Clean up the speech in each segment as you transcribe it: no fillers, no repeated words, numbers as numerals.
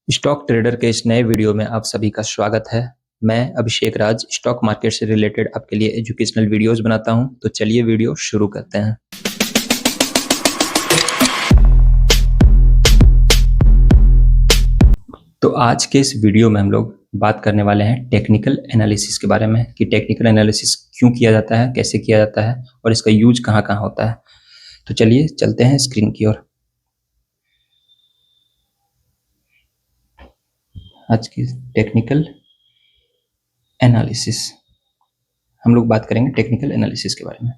Stock trader के इस नए वीडियो में आप सभी का स्वागत है। मैं अभिषेक राज स्टॉक मार्केट से रिलेटेड आपके लिए एजुकेशनल वीडियोस बनाता हूं, तो चलिए वीडियो शुरू करते हैं। तो आज के इस वीडियो में हम लोग बात करने वाले हैं टेक्निकल एनालिसिस के बारे में कि टेक्निकल एनालिसिस क्यों किया जाता है, कैसे किया जाता है और इसका यूज कहाँ कहाँ होता है। तो चलिए चलते हैं स्क्रीन की ओर। आज की टेक्निकल एनालिसिस हम लोग बात करेंगे टेक्निकल एनालिसिस के बारे में।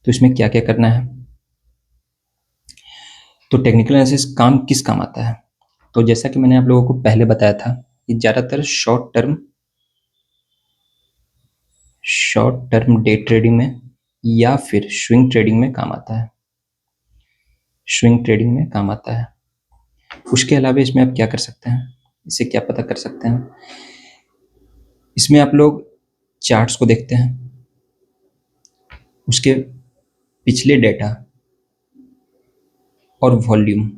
तो इसमें क्या क्या करना है, तो टेक्निकल एनालिसिस काम किस काम आता है। तो जैसा कि मैंने आप लोगों को पहले बताया था कि ज़्यादातर शॉर्ट टर्म डे ट्रेडिंग में या फिर स्विंग ट्रेडिंग में काम आता है। स्विंग ट्रेडिंग में काम आता है। उसके अलावा इसमें आप क्या कर सकते हैं, इससे क्या पता कर सकते हैं। इसमें आप लोग चार्ट्स को देखते हैं, उसके पिछले डेटा और वॉल्यूम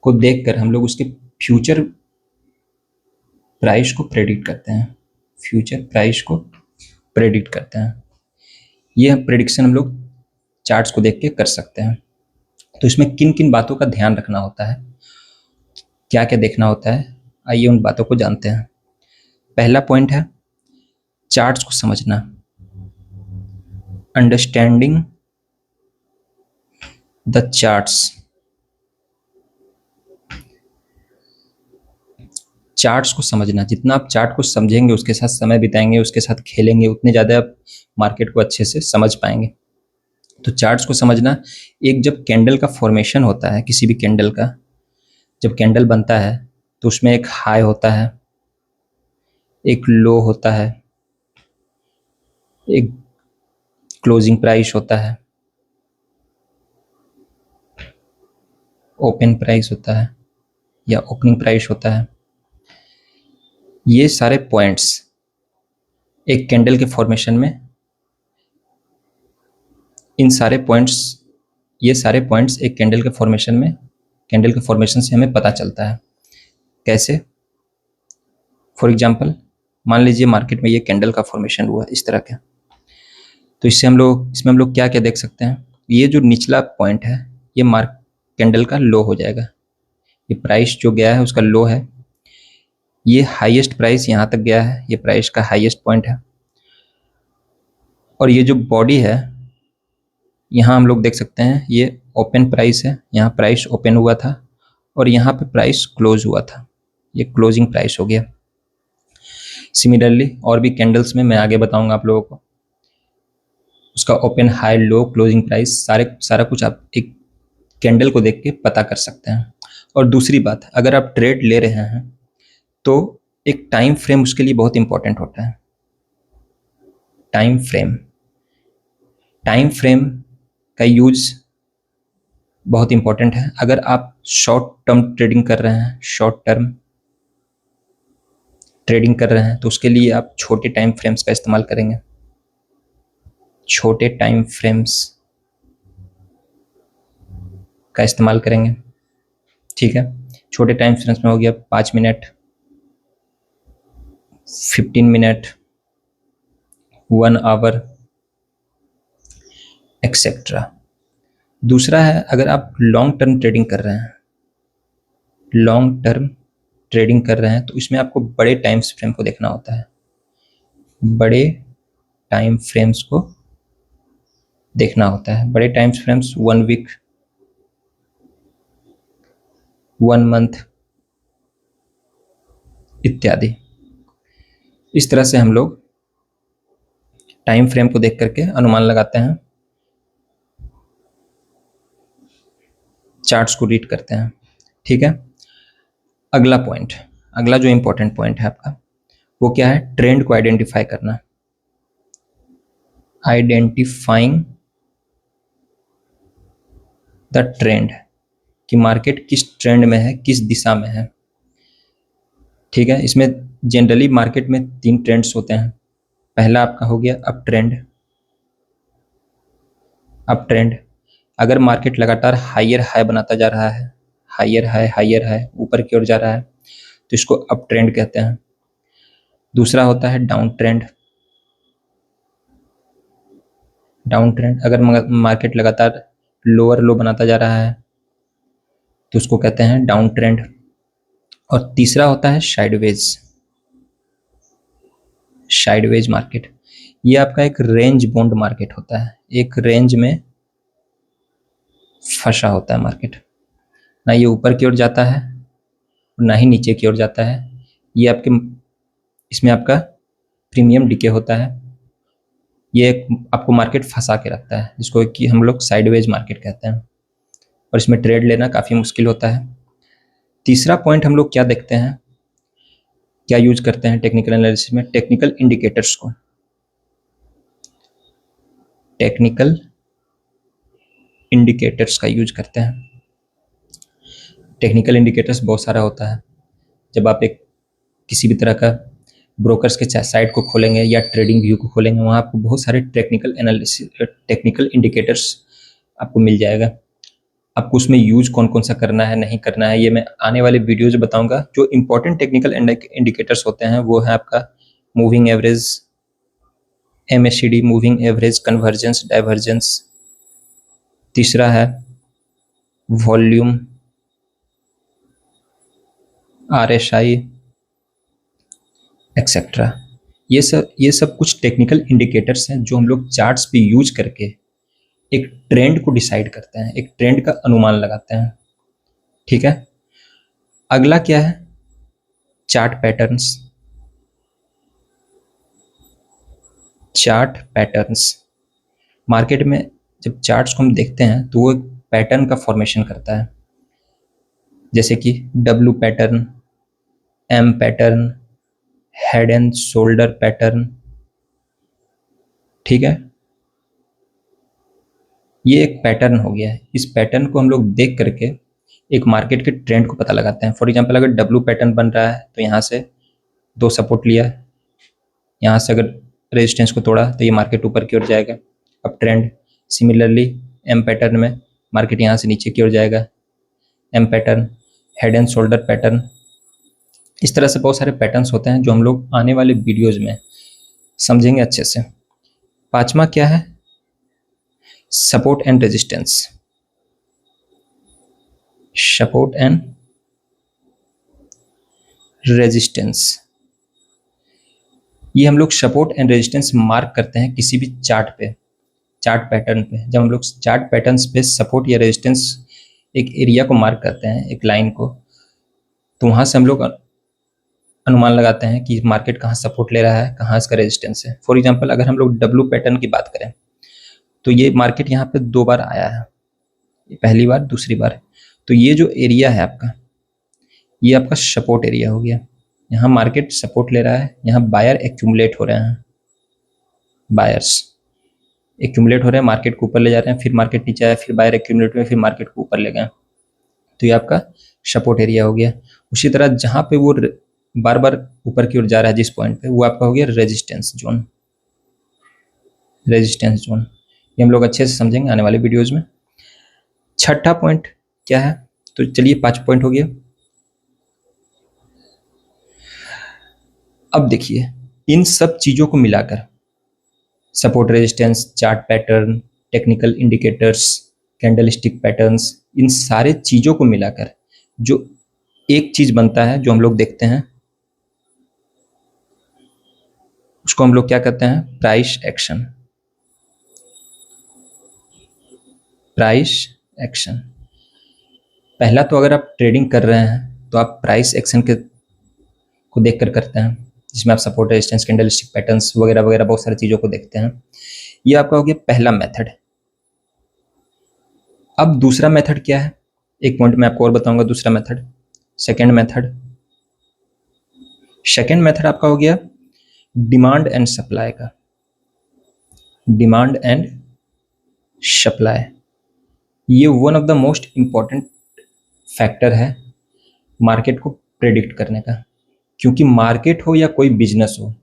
को देखकर हम लोग उसके फ्यूचर प्राइस को प्रेडिक्ट करते हैं। फ्यूचर प्राइस को प्रेडिक्ट करते हैं। यह प्रेडिक्शन हम लोग चार्ट्स को देख के कर सकते हैं। तो इसमें किन किन बातों का ध्यान रखना होता है, क्या क्या देखना होता है, आइए उन बातों को जानते हैं। पहला पॉइंट है चार्ट्स को समझना, अंडरस्टैंडिंग द चार्ट्स। चार्ट्स को समझना, जितना आप चार्ट को समझेंगे, उसके साथ समय बिताएंगे, उसके साथ खेलेंगे, उतने ज़्यादा आप मार्केट को अच्छे से समझ पाएंगे। तो चार्ट्स को समझना, एक जब कैंडल का फॉर्मेशन होता है, किसी भी कैंडल का जब कैंडल बनता है तो उसमें एक हाई होता है, एक लो होता है, एक क्लोजिंग प्राइस होता है, ओपन प्राइस होता है या ओपनिंग प्राइस होता है। ये सारे पॉइंट्स एक कैंडल के फॉर्मेशन में, ये सारे पॉइंट्स एक कैंडल के फॉर्मेशन में, कैंडल के फॉर्मेशन से हमें पता चलता है। कैसे? फॉर एग्जांपल मान लीजिए मार्केट में ये कैंडल का फॉर्मेशन हुआ इस तरह का, तो इसमें हम लोग क्या क्या देख सकते हैं। ये जो निचला पॉइंट है ये कैंडल का लो हो जाएगा। ये प्राइस जो गया है उसका लो है। ये हाईएस्ट प्राइस यहाँ तक गया है, ये प्राइस का हाईएस्ट पॉइंट है। और ये जो बॉडी है यहाँ हम लोग देख सकते हैं ये ओपन प्राइस है, यहाँ प्राइस ओपन हुआ था और यहाँ पे प्राइस क्लोज हुआ था, ये क्लोजिंग प्राइस हो गया। सिमिलरली और भी कैंडल्स में मैं आगे बताऊंगा आप लोगों को, उसका open high low closing price सारा कुछ आप एक कैंडल को देख के पता कर सकते हैं। और दूसरी बात, अगर आप ट्रेड ले रहे हैं तो एक टाइम फ्रेम उसके लिए बहुत इंपॉर्टेंट होता है। टाइम फ्रेम का यूज बहुत इंपॉर्टेंट है। अगर आप शॉर्ट टर्म ट्रेडिंग कर रहे हैं तो उसके लिए आप छोटे टाइम फ्रेम्स का इस्तेमाल करेंगे। छोटे टाइम फ्रेम्स का इस्तेमाल करेंगे, ठीक है। छोटे टाइम फ्रेम्स में हो गया 5 मिनट, 15 मिनट, 1 आवर एक्सेट्रा। दूसरा है अगर आप लॉन्ग टर्म ट्रेडिंग कर रहे हैं तो इसमें आपको बड़े टाइम फ्रेम को देखना होता है। बड़े टाइम फ्रेम्स को देखना होता है। बड़े टाइम फ्रेम्स 1 वीक, 1 मंथ इत्यादि। इस तरह से हम लोग टाइम फ्रेम को देख करके अनुमान लगाते हैं, चार्ट्स को रीड करते हैं, ठीक है। अगला जो इंपॉर्टेंट पॉइंट है आपका वो क्या है, ट्रेंड को आइडेंटिफाई करना। आइडेंटिफाइंग द ट्रेंड, कि मार्केट किस ट्रेंड में है, किस दिशा में है, ठीक है। इसमें जनरली मार्केट में 3 ट्रेंड्स होते हैं। पहला आपका हो गया अप ट्रेंड। अगर मार्केट लगातार हायर हाई बनाता जा रहा है, हायर हाई ऊपर की ओर जा रहा है, तो इसको अप ट्रेंड कहते हैं। दूसरा होता है डाउन ट्रेंड। डाउन ट्रेंड अगर मार्केट लगातार लोअर लो बनाता जा रहा है तो उसको कहते हैं डाउन ट्रेंड। और तीसरा होता है साइडवेज मार्केट। ये आपका एक रेंज बाउंड मार्केट होता है, एक रेंज में फंसा होता है मार्केट, ना ये ऊपर की ओर जाता है ना ही नीचे की ओर जाता है। ये इसमें आपका प्रीमियम डिके होता है। ये आपको मार्केट फंसा के रखता है, जिसको कि हम लोग साइडवेज मार्केट कहते हैं, और इसमें ट्रेड लेना काफ़ी मुश्किल होता है। तीसरा पॉइंट हम लोग क्या देखते हैं, क्या यूज करते हैं टेक्निकल एनालिसिस में, टेक्निकल इंडिकेटर्स को। टेक्निकल इंडिकेटर्स का यूज करते हैं। टेक्निकल इंडिकेटर्स बहुत सारा होता है। जब आप किसी भी तरह का ब्रोकर्स के साइट को खोलेंगे या ट्रेडिंग व्यू को खोलेंगे, वहाँ आपको बहुत सारे टेक्निकल इंडिकेटर्स आपको मिल जाएगा। आपको उसमें यूज कौन कौन सा करना है, नहीं करना है, ये मैं आने वाले वीडियोज बताऊंगा। जो इंपॉर्टेंट टेक्निकल इंडिकेटर्स होते हैं वो है आपका moving average, MACD, moving average, convergence, divergence. तीसरा है वॉल्यूम, RSI, एक्सेट्रा। ये सब कुछ टेक्निकल इंडिकेटर्स हैं जो हम लोग चार्ट्स पे यूज करके एक ट्रेंड को डिसाइड करते हैं, एक ट्रेंड का अनुमान लगाते हैं। ठीक है, अगला क्या है, chart patterns. Chart patterns market में जब चार्ट्स को हम देखते हैं तो वो एक पैटर्न का फॉर्मेशन करता है, जैसे कि W pattern, M pattern, head and shoulder pattern. ठीक है, ये एक पैटर्न हो गया है। इस पैटर्न को हम लोग देख करके एक मार्केट के ट्रेंड को पता लगाते हैं। फॉर एग्जांपल, अगर W पैटर्न बन रहा है तो यहाँ से 2 सपोर्ट लिया, यहाँ से अगर रेजिस्टेंस को तोड़ा तो ये मार्केट ऊपर की ओर जाएगा, अब ट्रेंड। सिमिलरली M पैटर्न में मार्केट यहाँ से नीचे की ओर जाएगा, M pattern, head and shoulder pattern. इस तरह से बहुत सारे पैटर्न्स होते हैं जो हम लोग आने वाले वीडियोज में समझेंगे अच्छे से। पांचवा क्या है, support and resistance. Support and resistance, ये हम लोग सपोर्ट एंड रेजिस्टेंस मार्क करते हैं किसी भी चार्ट पे, चार्ट पैटर्न पे। जब हम लोग चार्ट पैटर्न्स पे सपोर्ट या रेजिस्टेंस एक एरिया को मार्क करते हैं, एक लाइन को, तो वहाँ से हम लोग अनुमान लगाते हैं कि मार्केट कहाँ सपोर्ट ले रहा है, कहाँ इसका रेजिस्टेंस है। फॉर एग्जांपल, अगर हम लोग W पैटर्न की बात करें तो ये मार्केट यहाँ पे 2 बार आया है, पहली बार, दूसरी बार। तो ये जो एरिया है आपका, ये आपका सपोर्ट एरिया हो गया। यहाँ मार्केट सपोर्ट ले रहा है, यहाँ बायर एक्यूमुलेट हो रहे हैं, बायर्स एक्यूमुलेट हो रहे हैं, मार्केट को ऊपर ले जा रहे हैं, फिर मार्केट नीचे आया, फिर बायर एक्यूमुलेट हुए, फिर मार्केट को ऊपर ले गए, तो ये आपका सपोर्ट एरिया हो गया। उसी तरह जहाँ पे वो बार बार ऊपर की ओर जा रहा है जिस पॉइंट पे, वो आपका हो गया रेजिस्टेंस जोन। रेजिस्टेंस जोन ये हम लोग अच्छे से समझेंगे आने वाले वीडियोज में। छठा पॉइंट क्या है, तो चलिए 5 पॉइंट हो गया। अब देखिए, इन सब चीजों को मिलाकर, support, resistance, chart pattern, technical indicators, candlestick patterns, इन सारे चीजों को मिलाकर जो एक चीज बनता है जो हम लोग देखते हैं, उसको हम लोग क्या कहते हैं, प्राइस एक्शन। Price action. पहला तो अगर आप ट्रेडिंग कर रहे हैं तो आप प्राइस एक्शन को देखकर करते हैं, जिसमें आप सपोर्ट, रेजिस्टेंस, कैंडलस्टिक पैटर्न्स वगैरह वगैरह बहुत सारी चीजों को देखते हैं। ये आपका हो गया पहला मेथड। अब दूसरा मेथड क्या है, एक पॉइंट मैं आपको और बताऊंगा। दूसरा मेथड, सेकेंड मेथड आपका हो गया डिमांड एंड सप्लाई का। डिमांड एंड सप्लाई, ये one of the most important factor है मार्केट को प्रेडिक्ट करने का। क्योंकि मार्केट हो या कोई बिजनेस हो,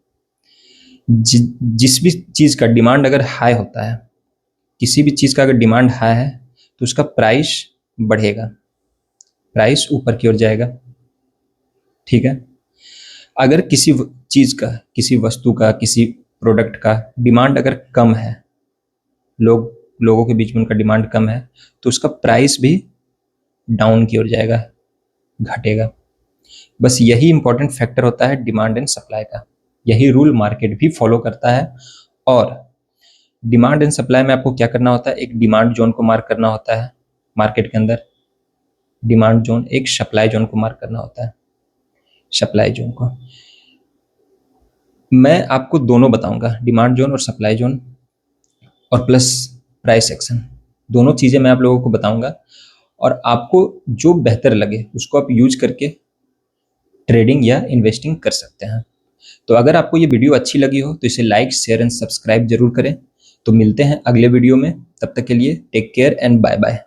जिस भी चीज का डिमांड अगर हाई होता है, किसी भी चीज का अगर डिमांड हाई है तो उसका प्राइस बढ़ेगा, प्राइस ऊपर की ओर जाएगा। ठीक है, अगर किसी चीज का, किसी वस्तु का, किसी प्रोडक्ट का डिमांड अगर कम है, लोगों के बीच में उनका डिमांड कम है, तो उसका प्राइस भी डाउन की ओर जाएगा, घटेगा। बस यही इंपॉर्टेंट फैक्टर होता है डिमांड एंड सप्लाई का, यही रूल मार्केट भी फॉलो करता है। और डिमांड एंड सप्लाई में आपको क्या करना होता है, एक डिमांड जोन को मार्क करना होता है मार्केट के अंदर, डिमांड जोन, एक सप्लाई जोन को मार्क करना होता है, सप्लाई जोन को। मैं आपको दोनों बताऊंगा, डिमांड जोन और सप्लाई जोन, और प्लस प्राइस एक्शन, दोनों चीजें मैं आप लोगों को बताऊंगा। और आपको जो बेहतर लगे उसको आप यूज करके ट्रेडिंग या इन्वेस्टिंग कर सकते हैं। तो अगर आपको ये वीडियो अच्छी लगी हो तो इसे लाइक, शेयर एंड सब्सक्राइब जरूर करें। तो मिलते हैं अगले वीडियो में, तब तक के लिए take care and bye bye.